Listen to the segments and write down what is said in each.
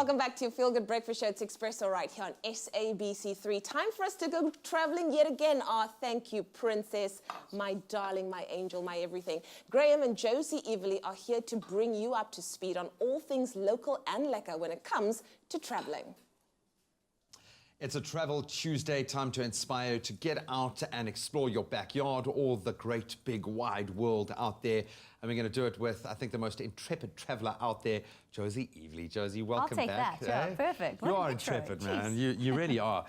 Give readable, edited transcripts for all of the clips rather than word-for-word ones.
Welcome back to your Feel Good Breakfast Show. It's Expresso right here on SABC3. Time for us to go traveling yet again. Thank you, Princess, my darling, my angel, my everything. Graham and Josie Eveleigh are here to bring you up to speed on all things local and lekker when it comes to traveling. It's a Travel Tuesday, time to inspire you to get out and explore your backyard or the great big wide world out there. And we're going to do it with, I think, the most intrepid traveler out there, Josie Eveleigh. Josie, welcome back. I'll take that, yeah, perfect. You are intrepid, man. You really are.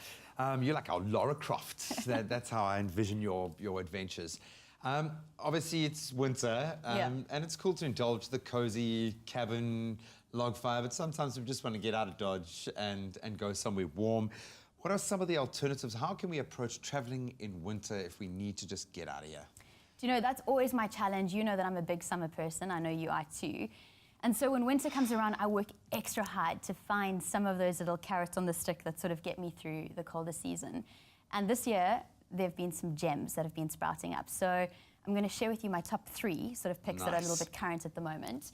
You're like our Lara Croft. That's how I envision your adventures. Obviously, it's winter, and it's cool to indulge the cozy cabin log fire, but sometimes we just want to get out of Dodge and go somewhere warm. What are some of the alternatives? How can we approach traveling in winter if we need to just get out of here? Do you know, that's always my challenge. You know that I'm a big summer person. I know you are too. And so when winter comes around, I work extra hard to find some of those little carrots on the stick that sort of get me through the colder season. And this year, there have been some gems that have been sprouting up. So I'm going to share with you my top 3 sort of picks that are a little bit current at the moment.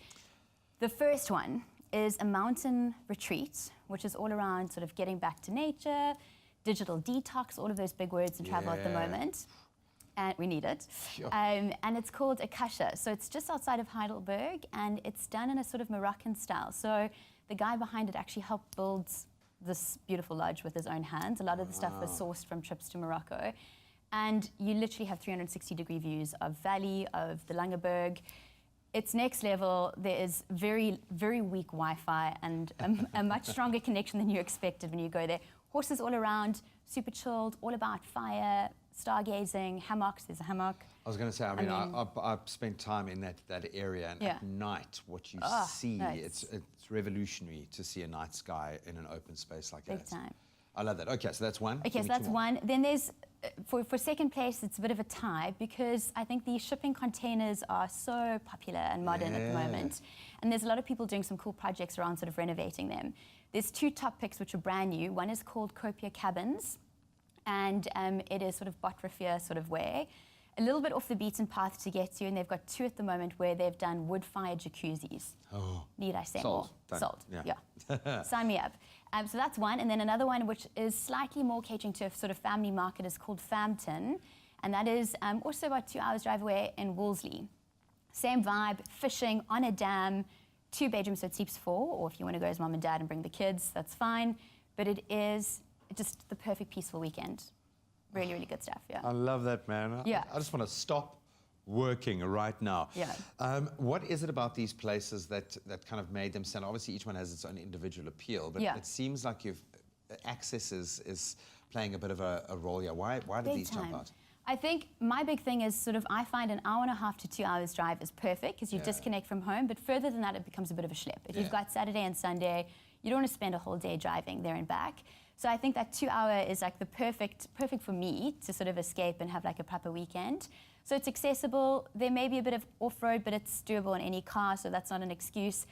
The first one is a mountain retreat, which is all around sort of getting back to nature, digital detox, all of those big words in travel at the moment. And we need it. Sure. And it's called Akasha. So it's just outside of Heidelberg, and it's done in a sort of Moroccan style. So the guy behind it actually helped build this beautiful lodge with his own hands. A lot of the stuff was sourced from trips to Morocco. And you literally have 360-degree views of Valley, of the Langeberg. It's next level. There is very, very weak Wi-Fi and a much stronger connection than you expected when you go there. Horses all around, super chilled, all about fire, stargazing, hammocks. There's a hammock. I was going to say, I mean, I've spent time in that area, and at night, what you see, it's revolutionary to see a night sky in an open space like that. Big time. I love that. Okay, so that's one. Okay, so that's one. Then there's, for second place, it's a bit of a tie because I think the shipping containers are so popular and modern at the moment. And there's a lot of people doing some cool projects around sort of renovating them. There's 2 top picks which are brand new. One is called Copia Cabins, and it is sort of Botrafia sort of way. A little bit off the beaten path to get to, and they've got 2 at the moment where they've done wood-fired jacuzzis. Oh. Need I say more? Sold. Yeah. Sign me up. So that's one. And then another one which is slightly more catering to a sort of family market is called Fampton. And that is also about 2 hours drive away in Wolseley. Same vibe, fishing on a dam, 2 bedrooms, so it sleeps 4. Or if you want to go as mom and dad and bring the kids, that's fine. But it is just the perfect peaceful weekend. Really, really good stuff, yeah. I love that, man. Yeah. I just want to stop working right now. Yeah. What is it about these places that kind of made them stand? Obviously, each one has its own individual appeal, but it seems like access is playing a bit of a role here. Why did these jump out? I think my big thing is sort of I find an hour and a half to 2 hours drive is perfect because you disconnect from home, but further than that, it becomes a bit of a schlep. If you've got Saturday and Sunday, you don't want to spend a whole day driving there and back. So I think that 2 hour is like the perfect for me to sort of escape and have like a proper weekend. So it's accessible. There may be a bit of off-road, but it's doable in any car, so that's not an excuse.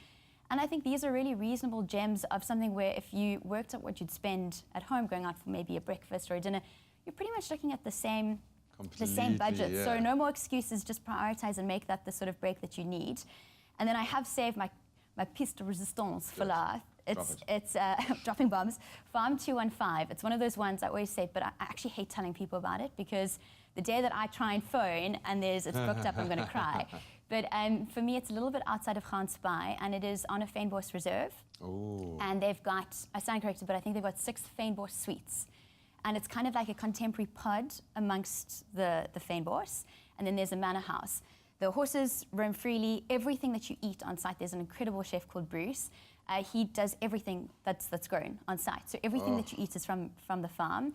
And I think these are really reasonable gems of something where if you worked out what you'd spend at home going out for maybe a breakfast or a dinner, you're pretty much looking at the same budget. Yeah. So no more excuses, just prioritize and make that the sort of break that you need. And then I have saved my piece de resistance for life. It's dropping bombs. Farm 215. It's one of those ones I always say, but I actually hate telling people about it because the day that I try and phone and it's booked up, I'm going to cry. But for me, it's a little bit outside of Gansbaai, and it is on a Fynbos reserve. Ooh. And they've got, I stand corrected, but I think they've got 6 Fynbos suites. And it's kind of like a contemporary pod amongst the Fynbos. And then there's a manor house. The horses roam freely. Everything that you eat on site, there's an incredible chef called Bruce. He does everything that's grown on site. So everything that you eat is from the farm.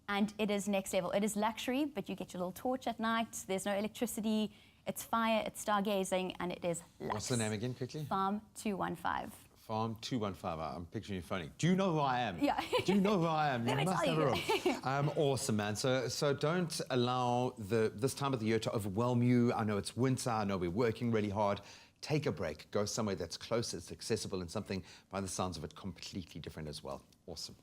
And it is next level. It is luxury, but you get your little torch at night. There's no electricity. It's fire, it's stargazing, and it is luxe. What's the name again, quickly? Farm 215. Farm 215. I'm picturing you phoning. Do you know who I am? Yeah. Do you know who I am? You must have a room. Awesome, man. So don't allow this time of the year to overwhelm you. I know it's winter. I know we're working really hard. Take a break. Go somewhere that's close, it's accessible, and something, by the sounds of it, completely different as well. Awesome.